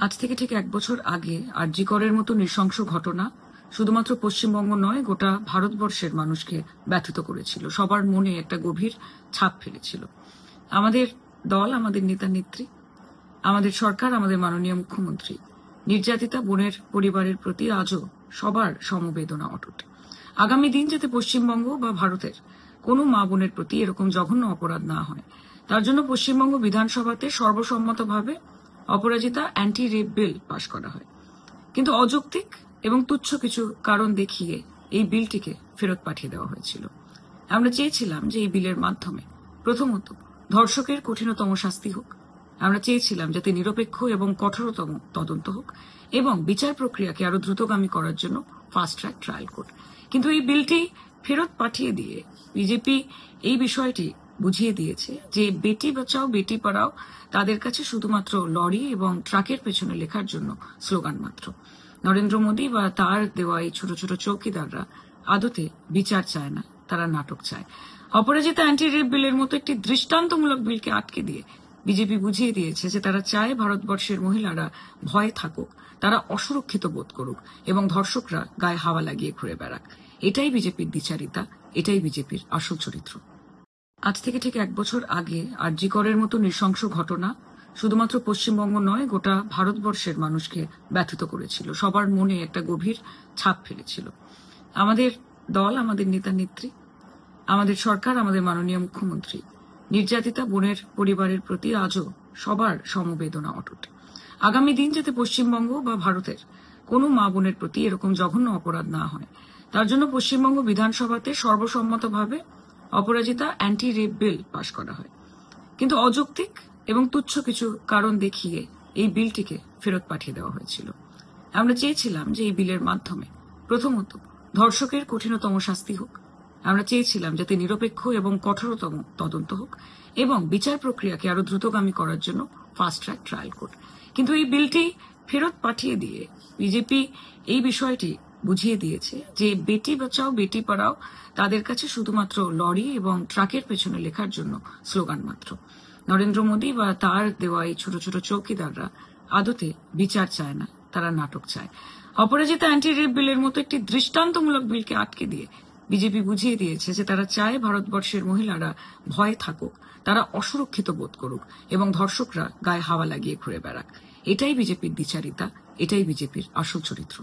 আজ থেকে ঠিক 1 বছর আগে আরজি করের মতো নৃশংস ঘটনা শুধুমাত্র পশ্চিমবঙ্গ নয়, গোটা ভারতবর্ষের মানুষকে ব্যথিত করেছিল। সবার মনে একটা গভীর ছাপ ফেলেছিল। আমাদের দল, আমাদের নেতা নেত্রী, আমাদের সরকার, আমাদের মাননীয় মুখ্যমন্ত্রী নির্যাতিতা বোনের পরিবারের প্রতি আজও সবার সমবেদনা অটুট। আগামী দিন যাতে পশ্চিমবঙ্গ বা ভারতের কোনো মা বোনের প্রতি এরকম জঘন্য অপরাধ না হয়, তার জন্য পশ্চিমবঙ্গ বিধানসভাতে সর্বসম্মতভাবে অপরাজিতা অ্যান্টি রেপ বিল পাশ করা হয়। কিন্তু অযৌক্তিক এবং তুচ্ছ কিছু কারণ দেখিয়ে এই বিলটিকে ফেরত পাঠিয়ে দেওয়া হয়েছিল। আমরা চেয়েছিলাম যে এই বিলের মাধ্যমে প্রথমত ধর্ষকের কঠিনতম শাস্তি হোক। আমরা চেয়েছিলাম যাতে নিরপেক্ষ এবং কঠোরতম তদন্ত হোক এবং বিচার প্রক্রিয়াকে আরো দ্রুতগামী করার জন্য ফাস্ট ট্র্যাক ট্রায়াল কোর্ট। কিন্তু এই বিলটি ফেরত পাঠিয়ে দিয়ে বিজেপি এই বিষয়টি বুঝিয়ে দিয়েছে যে বেটি বাঁচাও বেটি পড়াও তাদের কাছে শুধুমাত্র লরি এবং ট্রাকের পেছনে লেখার জন্য স্লোগান মাত্র। নরেন্দ্র মোদী বা তার দেওয়া এই ছোট ছোট চৌকিদাররা আদতে বিচার চায় না, তারা নাটক চায়। অপরাজিতা অ্যান্টি রেপ বিলের মতো একটি দৃষ্টান্তমূলক বিলকে আটকে দিয়ে বিজেপি বুঝিয়ে দিয়েছে যে তারা চায় ভারতবর্ষের মহিলারা ভয়ে থাকুক, তারা অসুরক্ষিত বোধ করুক এবং ধর্ষকরা গায়ে হাওয়া লাগিয়ে ঘুরে বেড়াক। এটাই বিজেপির দ্বিচারিতা, এটাই বিজেপির আসল চরিত্র। আজ থেকে ঠিক 1 বছর আগে আরজি করের মতো নৃশংস ঘটনা শুধুমাত্র পশ্চিমবঙ্গ নয়, গোটা ভারতবর্ষের মানুষকে ব্যথিত করেছিল। সবার মনে একটা গভীর ছাপ ফেলেছিল। আমাদের দল, আমাদের নেতা নেত্রী, আমাদের সরকার, আমাদের মাননীয় মুখ্যমন্ত্রী নির্যাতিতা বোনের পরিবারের প্রতি আজও সবার সমবেদনা অটুট। আগামী দিন যাতে পশ্চিমবঙ্গ বা ভারতের কোনো মা বোনের প্রতি এরকম জঘন্য অপরাধ না হয়, তার জন্য পশ্চিমবঙ্গ বিধানসভাতে সর্বসম্মতভাবে অপরাজিতা অ্যান্টি রেপ বিল পাশ করা হয়। কিন্তু অযৌক্তিক এবং তুচ্ছ কিছু কারণ দেখিয়ে এই বিলটিকে ফেরত পাঠিয়ে দেওয়া হয়েছিল। আমরা চেয়েছিলাম যে এই বিলের মাধ্যমে প্রথমত ধর্ষকের কঠিনতম শাস্তি হোক। আমরা চেয়েছিলাম যাতে নিরপেক্ষ এবং কঠোরতম তদন্ত হোক এবং বিচার প্রক্রিয়াকে আরো দ্রুতগামী করার জন্য ফাস্ট ট্র্যাক ট্রায়াল কোর্ট। কিন্তু এই বিলটি ফেরত পাঠিয়ে দিয়ে বিজেপি এই বিষয়টি বুঝিয়ে দিয়েছে যে বেটি বাঁচাও বেটি পড়াও তাদের কাছে শুধুমাত্র লরি এবং ট্রাকের পেছনে লেখার জন্য স্লোগান মাত্র। নরেন্দ্র মোদী বা তার দেওয়া এই ছোট ছোট চৌকিদাররা আদতে বিচার চায় না, তারা নাটক চায়। অপরাজিতা অ্যান্টি রেপ বিলের মতো একটি দৃষ্টান্তমূলক বিলকে আটকে দিয়ে বিজেপি বুঝিয়ে দিয়েছে যে তারা চায় ভারতবর্ষের মহিলারা ভয়ে থাকুক, তারা অসুরক্ষিত বোধ করুক এবং ধর্ষকরা গায়ে হাওয়া লাগিয়ে ঘুরে বেড়াক। এটাই বিজেপির দ্বিচারিতা, এটাই বিজেপির আসল চরিত্র।